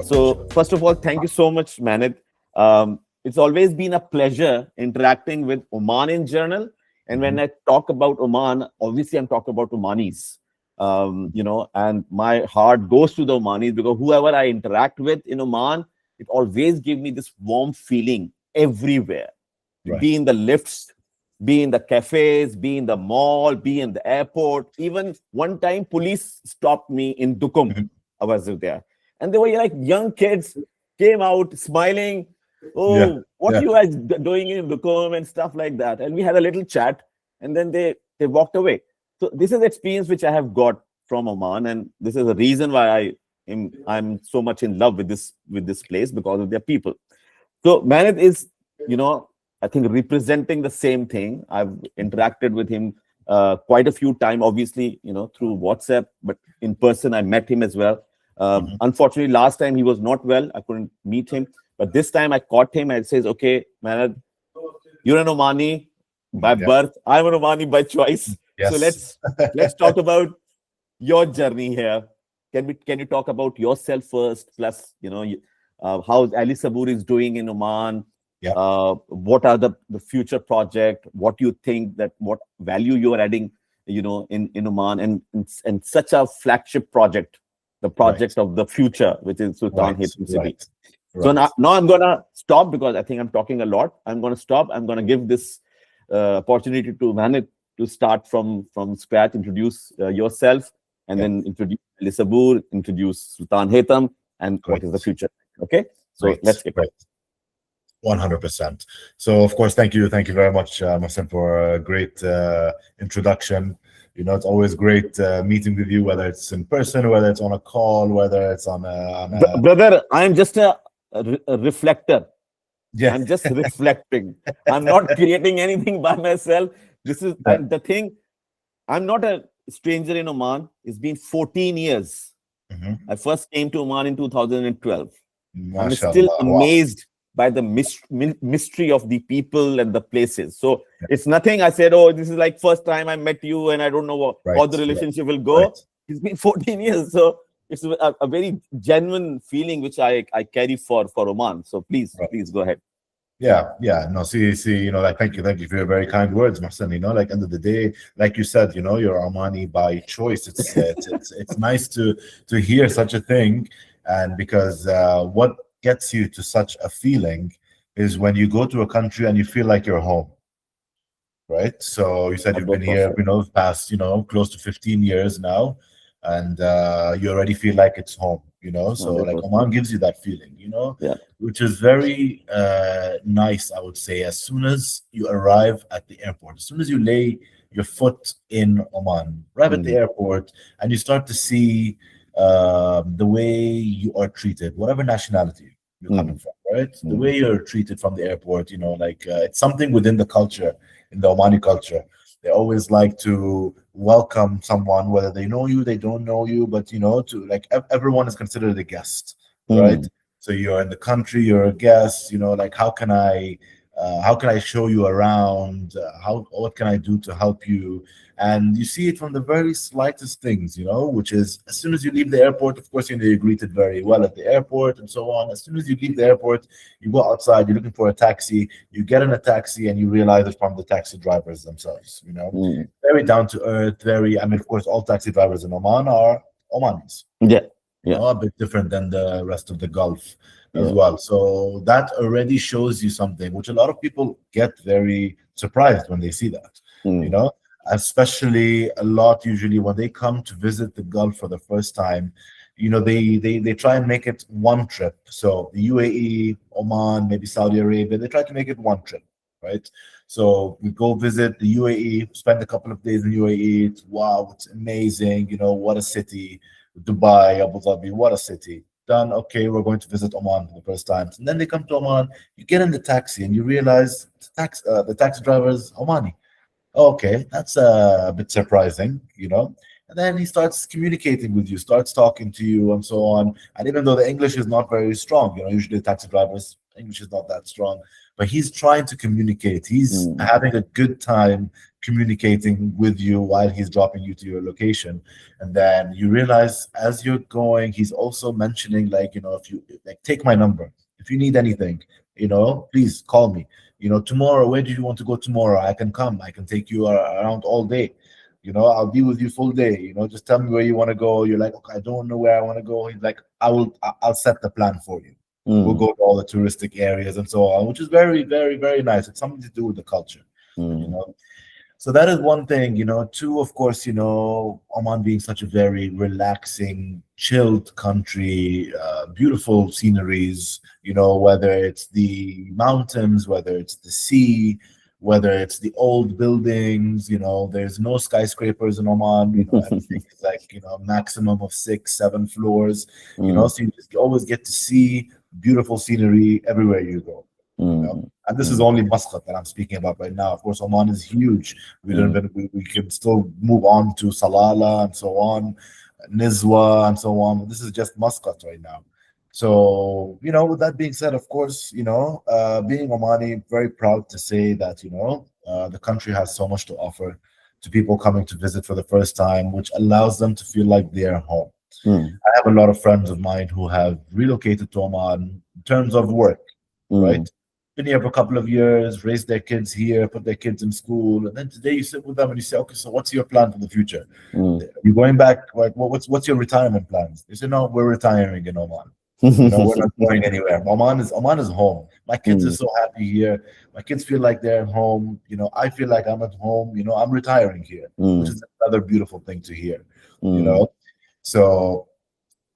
So first of all, thank you so much, Muhannad. It's always been a pleasure interacting with Oman in general. And when I talk about Oman, obviously I'm talking about Omanis. And my heart goes to the Omanis because whoever I interact with in Oman, it always gives me this warm feeling everywhere. Right. Be in the lifts, be in the cafes, be in the mall, be in the airport. Even one time, police stopped me in Dukum. I was there. And they were like young kids, came out smiling. Oh, what you guys doing in Dukum and stuff like that. And we had a little chat and then they walked away. So this is the experience which I have got from Oman. And this is the reason why I'm so much in love with this place because of their people. So Muhannad is, I think representing the same thing. I've interacted with him quite a few times, obviously, through WhatsApp, but in person, I met him as well. Unfortunately, last time he was not well. I couldn't meet him. But this time I caught him and says, okay, Muhannad, you're an Omani by birth. I'm an Omani by choice. Yes. So let's talk about your journey here. Can you talk about yourself first? Plus, how 𝐿𝐴 is doing in Oman. What are the future project? What do you think that what value you are adding, in Oman and such a flagship project, the project of the future, which is Sultan Haitham City. So now I'm gonna stop because I think I'm talking a lot. I'm gonna stop. I'm gonna give this opportunity to Muhannad to start from scratch, introduce yourself, and then introduce 𝐿𝐴, introduce Sultan Haitham, and what is the future. Okay, so let's get right. 100%. So of course, thank you very much, Mohsen, for a great introduction. It's always great meeting with you, whether it's in person, whether it's on a call, whether it's on a... Brother, I'm just a reflector. I'm just reflecting. I'm not creating anything by myself. This is the thing. I'm not a stranger in Oman. It's been 14 years. I first came to Oman in 2012. I'm still amazed by the mystery of the people and the places. So it's nothing. I said, oh, this is like first time I met you and I don't know how the relationship will go. It's been 14 years. So it's a very genuine feeling which I carry for Oman. So please go ahead. No, see, like, thank you for your very kind words, Mohsen. Like, end of the day, like you said, you're Omani by choice. It's nice to hear such a thing, and because what gets you to such a feeling is when you go to a country and you feel like you're home, right? So you said you've been here, past, close to 15 years now, and you already feel like it's home, so like Oman gives you that feeling, which is very nice, I would say. As soon as you arrive at the airport, as soon as you lay your foot in Oman, arrive at the airport, and you start to see the way you are treated, whatever nationality you're coming from, right? The way you're treated from the airport, it's something within the culture, in the Omani culture. They always like to welcome someone, whether they know you, they don't know you, but to like everyone is considered a guest, right? So you're in the country, you're a guest, like how can I show you around? What can I do to help you? And you see it from the very slightest things, which is as soon as you leave the airport, of course, you're greeted very well at the airport and so on. As soon as you leave the airport, you go outside, you're looking for a taxi, you get in a taxi and you realize it's from the taxi drivers themselves, very down to earth, of course, all taxi drivers in Oman are Omanis. A bit different than the rest of the Gulf as well. So that already shows you something, which a lot of people get very surprised when they see that, especially a lot usually when they come to visit the Gulf for the first time. They try and make it one trip. So the UAE, Oman, maybe Saudi Arabia, they try to make it one trip, right? So we go visit the UAE, spend a couple of days in UAE. It's amazing. What a city. Dubai, Abu Dhabi, what a city. Done. Okay, we're going to visit Oman for the first time. And then they come to Oman, you get in the taxi and you realize the taxi driver is Omani. Okay, that's a bit surprising, And then he starts communicating with you, starts talking to you and so on. And even though the English is not very strong, usually the taxi drivers, English is not that strong, but he's trying to communicate. He's having a good time communicating with you while he's dropping you to your location. And then you realize as you're going, he's also mentioning, like, if you like, take my number. If you need anything, please call me. Tomorrow, where do you want to go tomorrow? I can come. I can take you around all day. I'll be with you full day. Just tell me where you want to go. You're like, okay, I don't know where I want to go. He's like, I'll set the plan for you. We'll go to all the touristic areas and so on, which is very, very, very nice. It's something to do with the culture. So that is one thing. Two, of course, Oman being such a very relaxing, chilled country, beautiful sceneries, whether it's the mountains, whether it's the sea, whether it's the old buildings, there's no skyscrapers in Oman, everything is like, maximum of 6-7 floors, so you just always get to see beautiful scenery everywhere you go. And this is only Muscat that I'm speaking about right now. Of course, Oman is huge. We can still move on to Salalah and so on, Nizwa and so on. This is just Muscat right now. So, with that being said, of course, being Omani, very proud to say that, the country has so much to offer to people coming to visit for the first time, which allows them to feel like they're home. I have a lot of friends of mine who have relocated to Oman in terms of work, right? Been here for a couple of years, raised their kids here, put their kids in school, and then today you sit with them and you say, okay, so what's your plan for the future? You're going back, like, what's your retirement plans? They say, no, we're retiring in Oman. We're not going anywhere. Oman is home. My kids are so happy here. My kids feel like they're at home. I feel like I'm at home. I'm retiring here, which is another beautiful thing to hear. So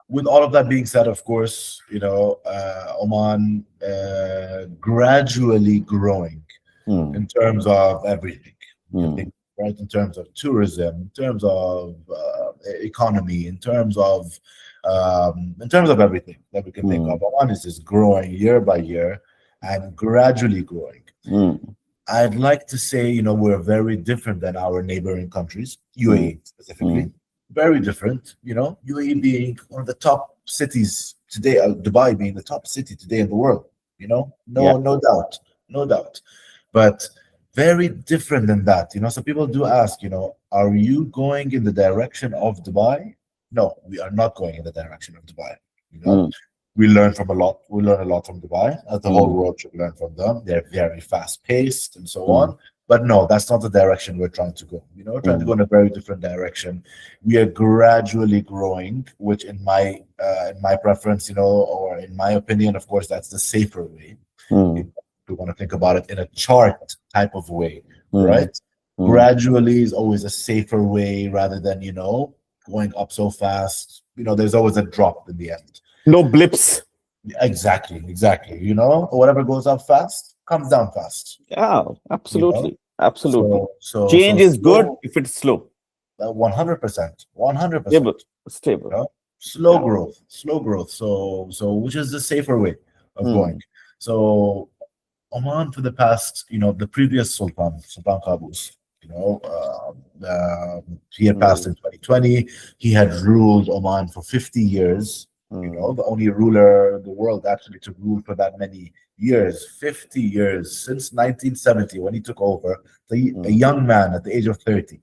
with all of that being said, of course, Oman gradually growing in terms of everything, right? In terms of tourism, in terms of economy, in terms of everything that we can think of. Oman is just growing year by year and gradually growing. I'd like to say, we're very different than our neighboring countries, UAE specifically. Very different, UAE being one of the top cities today, Dubai being the top city today in the world, no doubt. But very different than that, so people do ask, are you going in the direction of Dubai? No, we are not going in the direction of Dubai. We learn a lot from Dubai, as the whole world should learn from them. They're very fast paced and so on. But no, that's not the direction we're trying to go. We're trying to go in a very different direction. We are gradually growing, which in my preference, or in my opinion, of course, that's the safer way. We want to think about it in a chart type of way, right? Gradually is always a safer way rather than, going up so fast. There's always a drop in the end. No blips. Exactly. Whatever goes up fast comes down fast. Yeah, absolutely. Absolutely. So change is good if it's slow. 100%. 100%. Stable. Slow growth. So which is the safer way of going. So Oman for the past, the previous Sultan Qaboos, he had passed in 2020. He had ruled Oman for 50 years. The only ruler in the world actually to rule for that many years, 50 years, since 1970 when he took over. A young man at the age of 30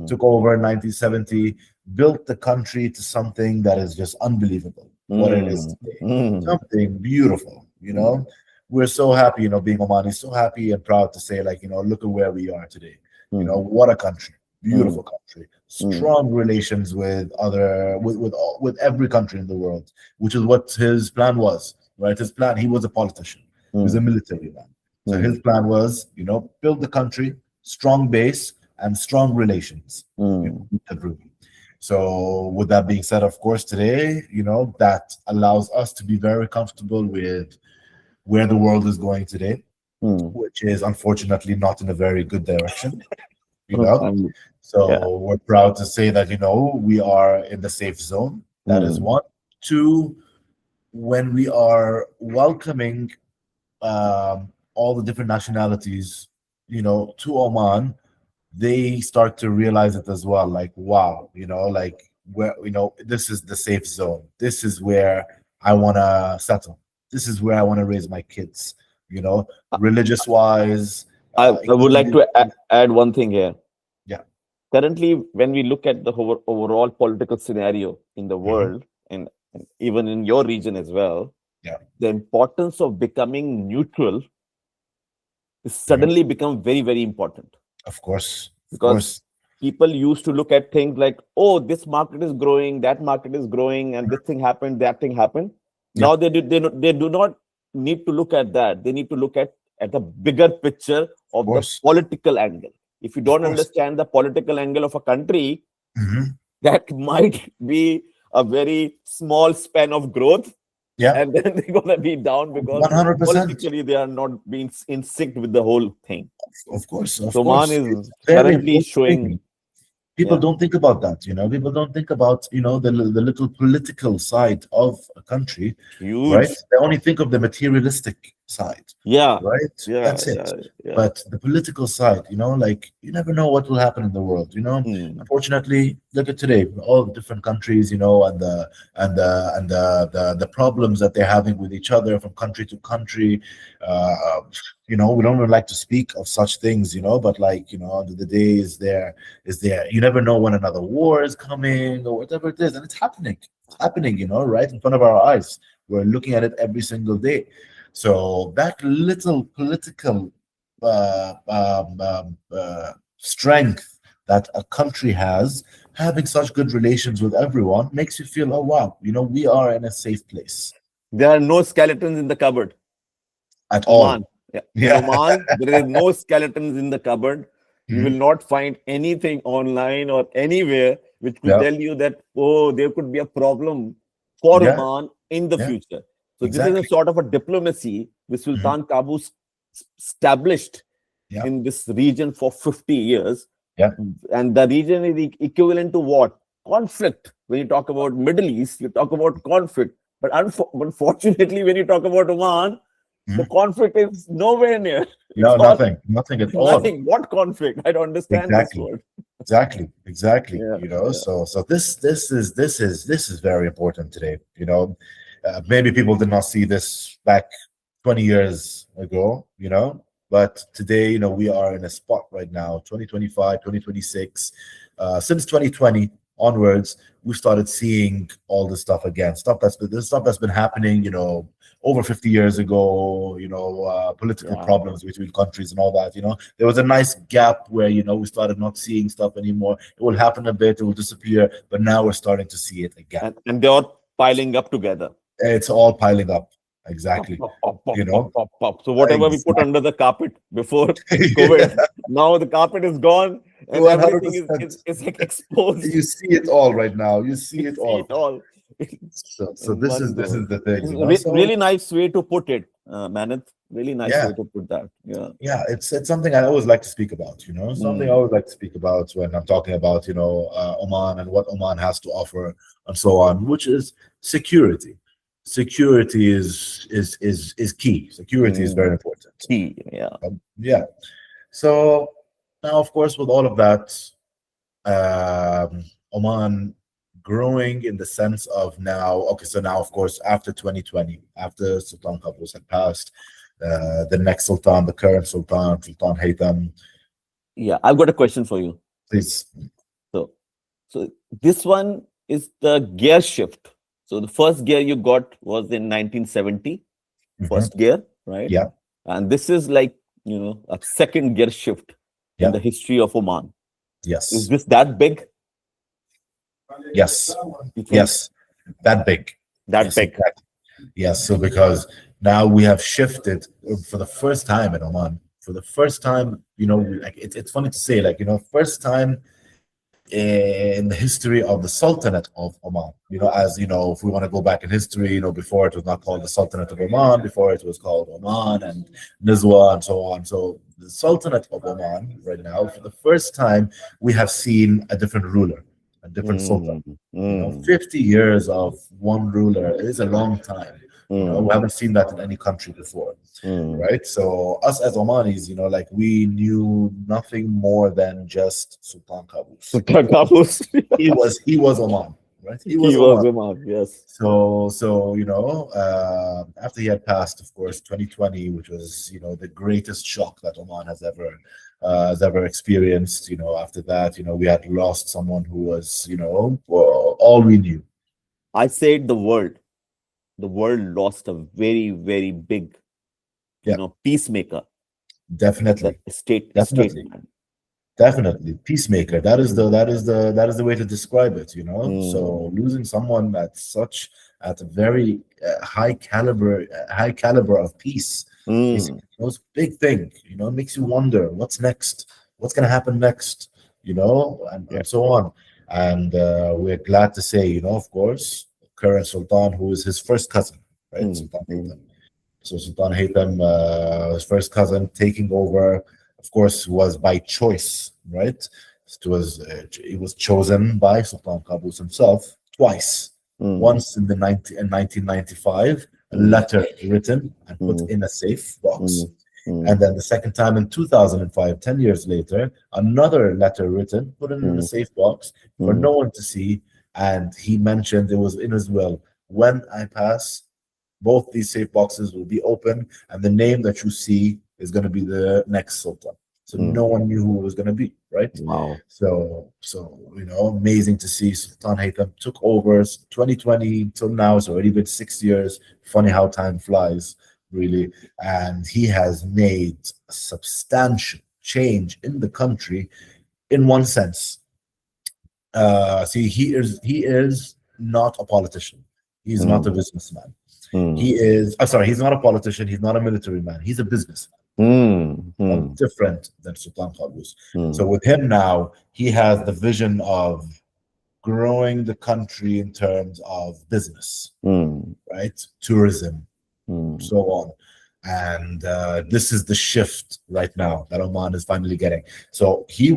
took over in 1970, built the country to something that is just unbelievable. What it is today, something beautiful. We're so happy, being Omani, so happy and proud to say, like, look at where we are today. What a country. Beautiful country, strong relations with every country in the world, which is what his plan was, right? His plan, he was a politician, he was a military man. So his plan was, build the country, strong base and strong relations with everyone. So with that being said, of course, today, that allows us to be very comfortable with where the world is going today, which is unfortunately not in a very good direction. So we're proud to say that, we are in the safe zone. That is one. Two, when we are welcoming all the different nationalities, to Oman, they start to realize it as well. Like, wow, like, where, this is the safe zone. This is where I want to settle. This is where I want to raise my kids, religious wise, I would like to add one thing here. Yeah. Currently, when we look at the overall political scenario in the world, and even in your region as well, the importance of becoming neutral is suddenly become very, very important. Of course. Because people used to look at things like, oh, this market is growing, that market is growing, and this thing happened, that thing happened. Now they do not need to look at that. They need to look at the bigger picture of the political angle. If you don't understand the political angle of a country, that might be a very small span of growth. And then they're going to be down because 100%. Politically they are not being in sync with the whole thing. Of course. Oman is currently showing. People don't think about that, People don't think about, the little political side of a country, right? They only think of the materialistic side, right? That's it. But the political side, like you never know what will happen in the world, Unfortunately, look at today, all the different countries, and the problems that they're having with each other from country to country. We don't really like to speak of such things, but like, the day is there. You never know when another war is coming or whatever it is. And it's happening, right in front of our eyes. We're looking at it every single day. So that little political strength that a country has, having such good relations with everyone, makes you feel, oh, wow, we are in a safe place. There are no skeletons in the cupboard. At all. In Oman, there is no skeletons in the cupboard. You will not find anything online or anywhere which will tell you that, oh, there could be a problem for Oman in the future. So this is a sort of a diplomacy which Sultan Qaboos established in this region for 50 years. And the region is equivalent to what? Conflict. When you talk about Middle East, you talk about conflict. But unfortunately, when you talk about Oman, the conflict is nowhere near. No, nothing at all. Nothing. What conflict? I don't understand this word. Exactly. So this is very important today. Maybe people did not see this back 20 years ago. But today, we are in a spot right now, 2025, 2026. Since 2020 onwards, we started seeing all this stuff again. Stuff that's been happening, over 50 years ago, political problems between countries and all that, There was a nice gap where, we started not seeing stuff anymore. It will happen a bit, it will disappear, but now we're starting to see it again. And they're all piling up together. It's all piling up. Exactly. Pop. So whatever we put under the carpet before COVID, now the carpet is gone and everything is like exposed. You see it all right now. You see it all. So this is the thing. Really nice way to put it, Muhannad. Really nice way to put that. Yeah. It's something I always like to speak about. Something I always like to speak about when I'm talking about Oman and what Oman has to offer and so on, which is security. Security is key. Security is very important. Key, So now, of course, with all of that, Oman growing in the sense of now. Okay, so now, of course, after 2020, after Sultan Qaboos had passed, the next Sultan, the current Sultan 𝗵𝗃. Yeah, I've got a question for you. Please. So this one is the gear shift. So the first gear you got was in 1970, first gear, right? Yeah. And this is like, a second gear shift in the history of Oman. Yes. Is this that big? Yes. Yes. That big. That big. Exactly. Yes. So because now we have shifted for the first time in Oman. For the first time, like it's funny to say, like, first time in the history of the Sultanate of Oman. As if we want to go back in history, before it was not called the Sultanate of Oman, before it was called Oman and Nizwa and so on. So the Sultanate of Oman right now, for the first time, we have seen a different ruler, a different Sultan. 50 years of one ruler is a long time. We haven't seen that in any country before, right? So us as Omanis, like we knew nothing more than just Sultan Qaboos. Sultan Qaboos. he was Oman. right? He was Oman, yes. So after he had passed, of course, 2020, which was the greatest shock that Oman has ever experienced. After that, we had lost someone who was all we knew. I said the world lost a very, very big, peacemaker. Definitely. Definitely. Definitely, peacemaker. That is the way to describe it. So losing someone at a very high caliber of peace, basically, those big thing. Makes you wonder what's next, what's gonna happen next, and so on. And we're glad to say, of course, current Sultan, who is his first cousin, right? Sultan Haytham. So Sultan Haytham, his first cousin, taking over. Of course, was by choice, right? It was chosen by Sultan Qaboos himself twice. Once in 1995, a letter written and put in a safe box. And then the second time in 2005, 10 years later, another letter written, put in a safe box for no one to see. And he mentioned it was in his will, when I pass, both these safe boxes will be open, and the name that you see is going to be the next Sultan. So no one knew who it was going to be, right? Wow. So amazing to see. Sultan Haytham took over 2020 till now. It's already been 6 years. Funny how time flies, really. And he has made a substantial change in the country in one sense. He is not a politician. He's not a businessman. He's not a politician. He's not a military man. He's a businessman. Different than Sultan Qaboos. So with him now, he has the vision of growing the country in terms of business, right? Tourism, so on. And this is the shift right now that Oman is finally getting. So he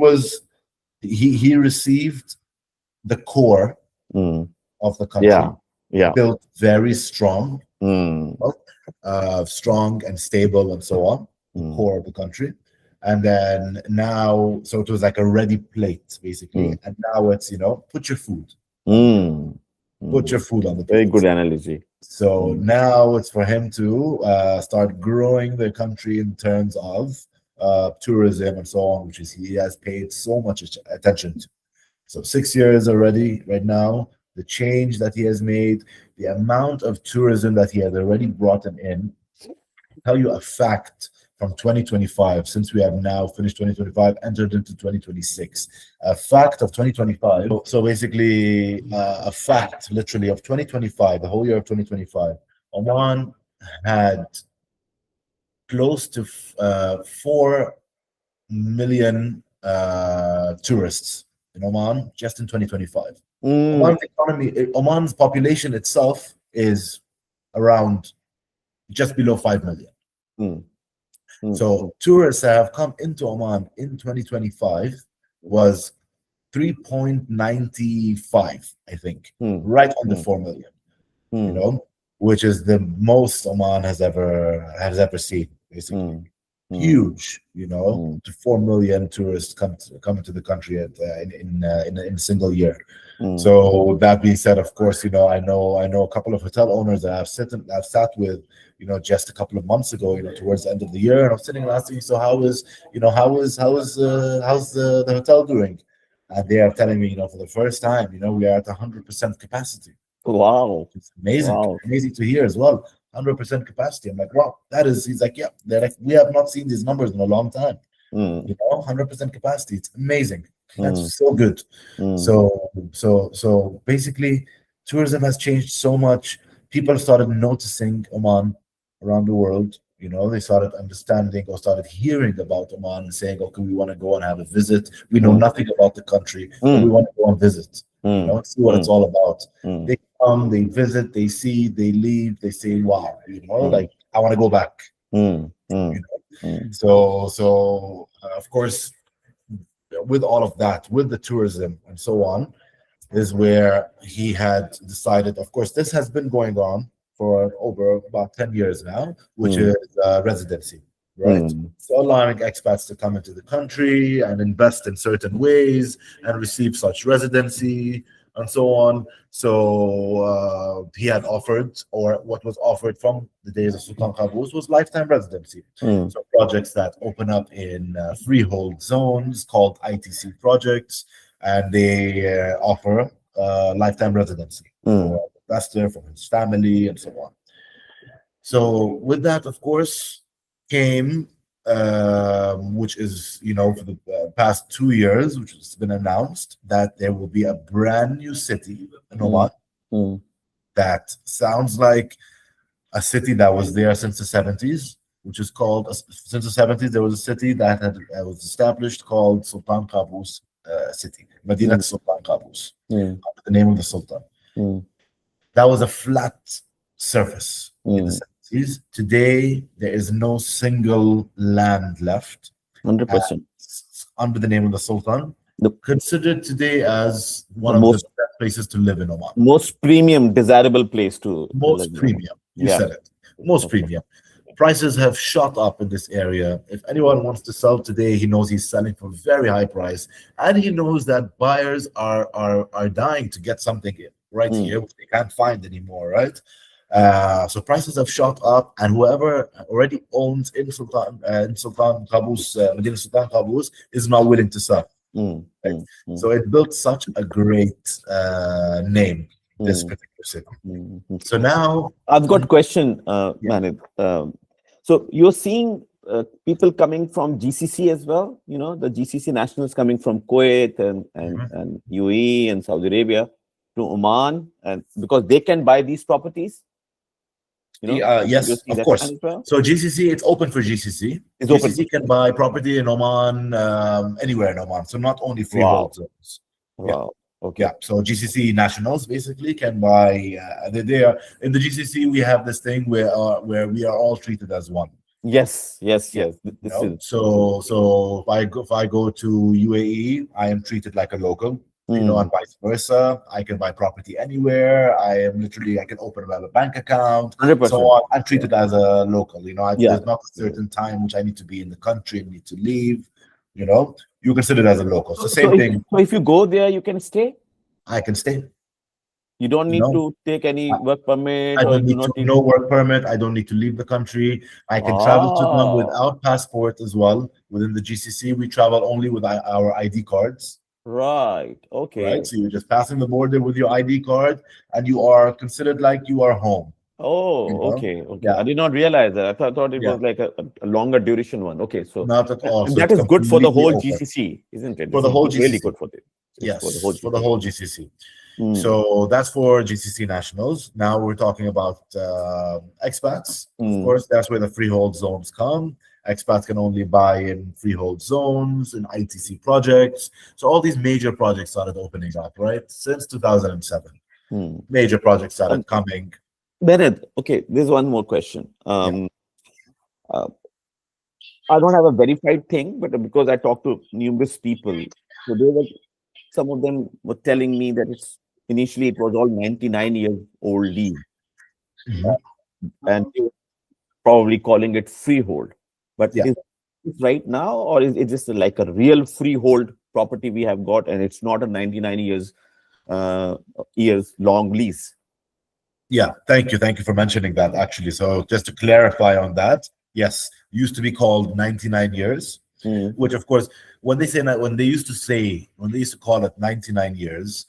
received the core of the country. Built very strong, strong and stable and so on, the core of the country. And then now, so it was like a ready plate, basically. And now it's, put your food. Put your food on the plate. Very good analogy. So now it's for him to start growing the country in terms of tourism and so on, which is he has paid so much attention to. So 6 years already right now. The change that he has made, the amount of tourism that he has already brought in. I'll tell you a fact from 2025, since we have now finished 2025, entered into 2026. A fact of 2025. So basically, a fact literally of 2025, the whole year of 2025, Oman had close to 4 million tourists in Oman just in 2025. Oman's economy, Oman's population itself is around just below 5 million. So tourists that have come into Oman in 2025 was 3.95, I think, right on the 4 million, which is the most Oman has ever seen, basically. Huge, to 4 million tourists come to the country in a single year. So that being said, of course, I know a couple of hotel owners that I've sat with, just a couple of months ago, towards the end of the year, and I was sitting last week. So how's the hotel doing? And they are telling me, for the first time, we are at 100% capacity. Wow, it's amazing, amazing to hear as well. 100% capacity. I'm like, wow, that is. He's like, yeah, they're like, we have not seen these numbers in a long time. 100% capacity. It's amazing. That's so good. So basically, tourism has changed so much. People started noticing Oman around the world. They started understanding or started hearing about Oman and saying, okay, we want to go and have a visit. We know nothing about the country, but we want to go and visit. See what it's all about. They come, they visit, they see, they leave, they say, wow, like, I want to go back. So of course, with all of that, with the tourism and so on, is where he had decided, of course, this has been going on for over about 10 years now, which is residency, right? So allowing expats to come into the country and invest in certain ways and receive such residency and so on. So he had offered, or what was offered from the days of Sultan Qaboos, was lifetime residency. So projects that open up in freehold zones called ITC projects, and they offer lifetime residency for the investor, for his family, and so on. So with that, of course, came, which is, for the past 2 years, which has been announced, that there will be a brand new city in Oman that sounds like a city that was there since the 70s, which is called, since the 70s, there was a city that was established called Sultan Qaboos city, Medina Sultan Qaboos, the name of the Sultan. That was a flat surface in the 70s. Today, there is no single land left. 100%. Under the name of the Sultan, considered today as one of the best places to live in Oman. Most premium, desirable place to Most premium. You said it. Most premium. Prices have shot up in this area. If anyone wants to sell today, he knows he's selling for a very high price, and he knows that buyers are dying to get something right here, which they can't find anymore, right? So prices have shot up, and whoever already owns in Sultan Qaboos, Medina Sultan Qaboos, is not willing to sell. Right? So it built such a great name, this particular city. So now I've got a question, Muhannad. So you're seeing people coming from GCC as well, the GCC nationals coming from Kuwait and UAE and Saudi Arabia to Oman, and because they can buy these properties. Yes, of course. Well? So GCC, it's open for GCC. GCC can buy property in Oman, anywhere in Oman. So not only freehold zones. Wow. Okay. Yeah. So GCC nationals basically can buy. They are in the GCC. We have this thing where we are all treated as one. Yes. So if I go to UAE, I am treated like a local. And vice versa. I can buy property anywhere. I can open a bank account. 100%. So I'm treated as a local. There's not a certain time which I need to be in the country and need to leave. You're considered as a local. So same thing. So if you go there, you can stay. I can stay. You don't need to take any work permit. I don't need no work permit. I don't need to leave the country. I can travel to them without passport as well. Within the GCC, we travel only with our ID cards. Right. Okay. Right. So you're just passing the border with your ID card, and you are considered like you are home. Oh, okay. Yeah. I did not realize that. I thought it was like a longer duration one. Okay, so not at all. And that is good for the whole GCC, isn't it? For the whole GCC. Really good for it. Yes, for the whole GCC. So that's for GCC nationals. Now we're talking about expats. Of course, that's where the freehold zones come. Expats can only buy in freehold zones, in ITC projects. So all these major projects started opening up, right? Since 2007. Major projects started coming. Bennett, okay, there's one more question. I don't have a verified thing, but because I talked to numerous people, so some of them were telling me that initially it was all 99-year-old lease. And they were probably calling it freehold. But is it right now, or is it just like a real freehold property we have got, and it's not a 99 years long lease? Yeah, thank you for mentioning that, actually. So just to clarify on that, yes, used to be called 99 years, which of course, when they used to call it 99 years,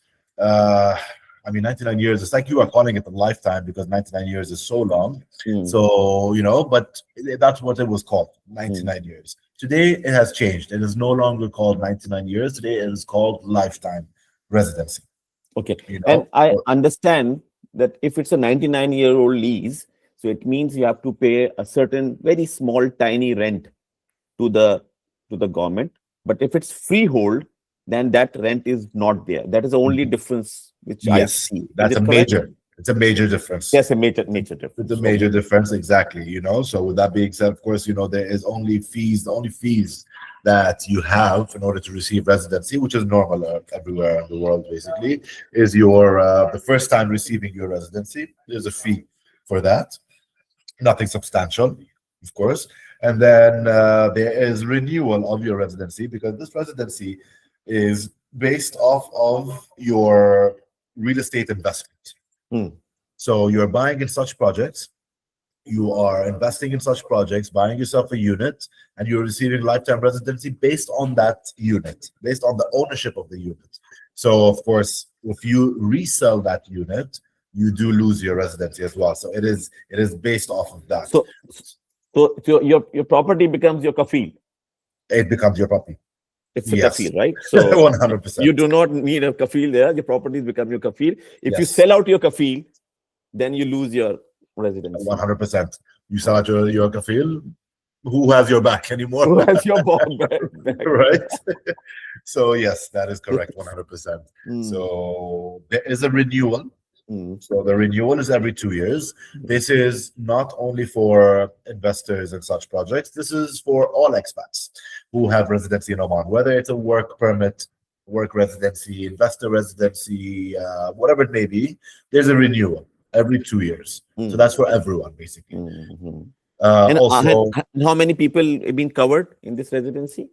99 years, it's like you are calling it a lifetime because 99 years is so long. So, but that's what it was called, 99 years. Today, it has changed. It is no longer called 99 years. Today, it is called lifetime residency. Okay. And I understand that if it's a 99-year-old lease, so it means you have to pay a certain very small, tiny rent to the government. But if it's freehold, then that rent is not there. That is the only difference which I see. That's a major. It's a major difference. Yes, a major difference. It's a major difference, exactly. So with that being said, of course, there is only fees. The only fees that you have in order to receive residency, which is normal everywhere in the world, basically, is the first time receiving your residency. There's a fee for that. Nothing substantial, of course. And then there is renewal of your residency, because this residency is based off of your real estate investment. Hmm. So you're buying in such projects, you are investing in such projects, buying yourself a unit, and you're receiving lifetime residency based on that unit, based on the ownership of the unit. So of course, if you resell that unit, you do lose your residency as well. So it is based off of that. So your property becomes your kafil. It becomes your property. It's a Yes. kafil, right? So 100%. you do not need a kafil there. Your properties become your kafil. If you Yes. sell out your kafil, then you lose your residency. 100%. You sell out your kafil, who has your back anymore? Who has your back? Right? So yes, that is correct, 100%. Mm. So there is a renewal. Mm. So the renewal is every 2 years. This is not only for investors in such projects. This is for all expats who have residency in Oman, whether it's a work permit, work residency, investor residency, whatever it may be. There's a renewal every 2 years. Mm. So that's for everyone, basically. Mm-hmm. And Also, how many people have been covered in this residency?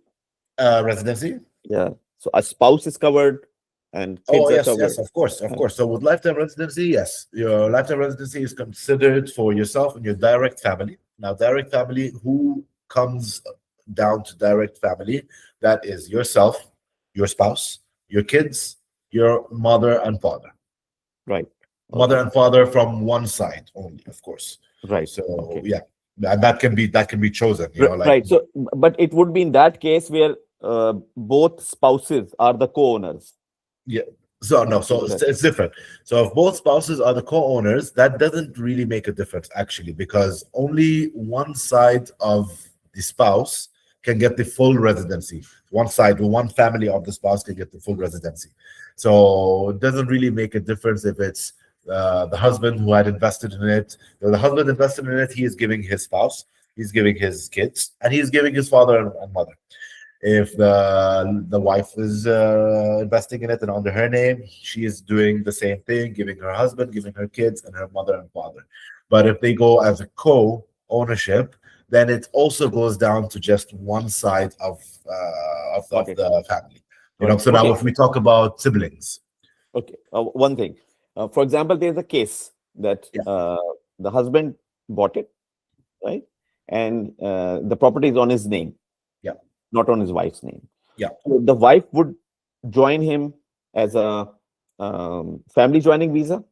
residency. Yeah. So a spouse is covered and kids are covered. Yes, of course. So with lifetime residency, yes, your lifetime residency is considered for yourself and your direct family. Now, direct family, who comes down to direct family? That is yourself, your spouse, your kids, your mother and father. Right. Mother and father from one side only, of course. Right. So yeah, and that can be chosen. You know, like, right. So, but it would be in that case where both spouses are the co-owners. Yeah. So no, so it's different. So if both spouses are the co-owners, that doesn't really make a difference actually, because only one side of the spouse can get the full residency. One side, one family of the spouse can get the full residency. So it doesn't really make a difference if it's the husband who had invested in it. The husband invested in it, he is giving his spouse, he's giving his kids, and he's giving his father and mother. If the wife is investing in it and under her name, she is doing the same thing, giving her husband, giving her kids, and her mother and father. But if they go as a co-ownership, then it also goes down to just one side of the family. You know. So now, if we talk about siblings, okay, one thing. For example, there's a case that the husband bought it, right, and the property is on his name. Not on his wife's name. Yeah. So the wife would join him as a family joining visa,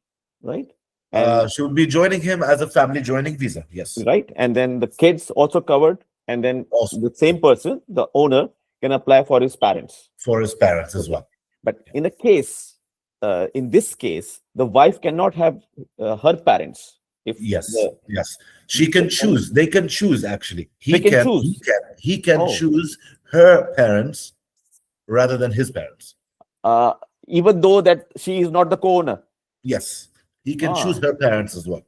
right? And she would be joining him as a family joining visa. Yes. Right. And then the kids also covered. And then also, the same person, the owner, can apply for his parents. For his parents as well. But in in this case, the wife cannot have her parents. Yes. She can choose. They can choose, actually. He can choose her parents rather than his parents. Even though that she is not the co-owner. Yes. He can choose her parents as well.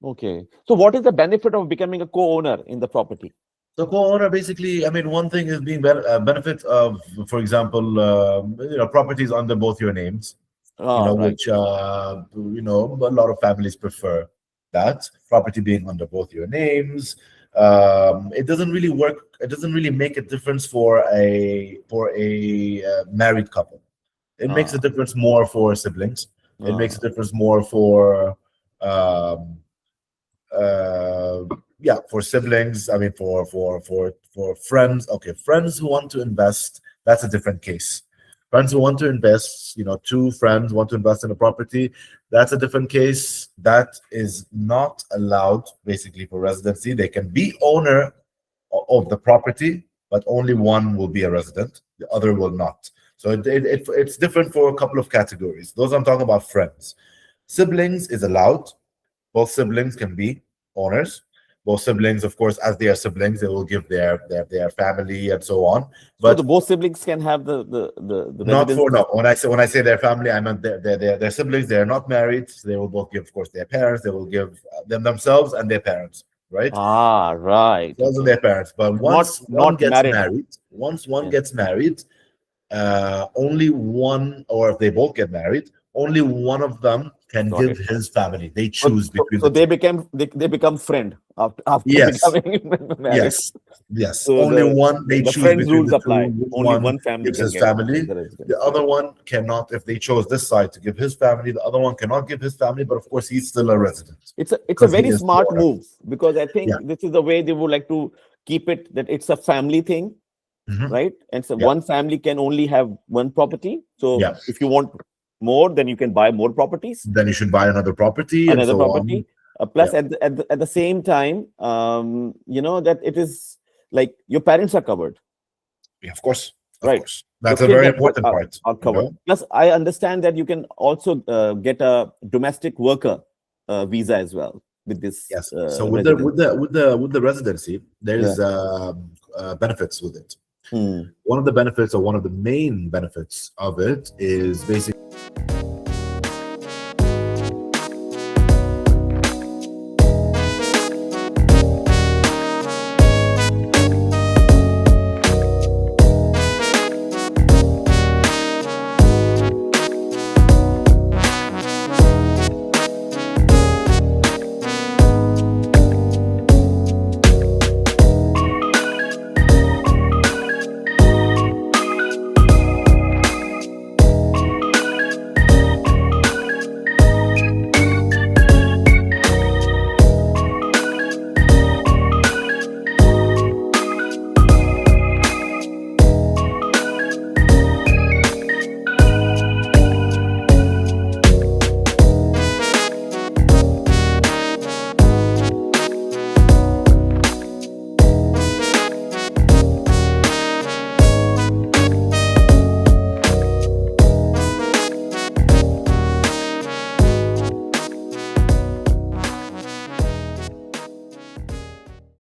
Okay. So what is the benefit of becoming a co-owner in the property? The co-owner, basically, I mean, one thing is being benefit of, for example, properties under both your names. Which a lot of families prefer. That property being under both your names, it doesn't really work. It doesn't really make a difference for a married couple. It makes a difference more for siblings. It makes a difference more for for siblings. I mean, for friends. Okay, friends who want to invest, that's a different case. Friends who want to invest, two friends want to invest in a property, that's a different case. That is not allowed, basically, for residency. They can be owner of the property, but only one will be a resident, the other will not. So it's different for a couple of categories. Those I'm talking about friends. Siblings is allowed. Both siblings can be owners. Both siblings, of course, as they are siblings, they will give their family and so on. But so both siblings can have the not for no. When I say their family, I meant their siblings. They are not married. So they will both give, of course, their parents. They will give themselves and their parents, right? Right. Those are their parents. But once one gets married, once one gets married, only one, or if they both get married, only one of them can Got give it. his family. They choose between So the they two. become friend after Yes. becoming married. Yes. So Only one they the choose friends between rules the apply. two. Which Only one one family gives can his get family. the residence. The other one cannot. If they chose this side to give his family, the other one cannot give his family. But of course, he's still a resident. It's a 'Cause he very is smart the owner. move, because I think Yeah. this is the way they would like to keep it, that it's a family thing, Mhm. right? And so Yeah. one family can only have one property. So Yeah. if you want more, then you can buy more properties, Then you should buy another property and another so property. on. Plus, at the same time, you know that it is like your parents are covered, Yeah, of course. Of right? course. That's Your a kids very important part. are you covered. know? Plus, I understand that you can also get a domestic worker visa as well with this. Yes. So with the residency, there's benefits with it. One of the benefits, or one of the main benefits of it, is basically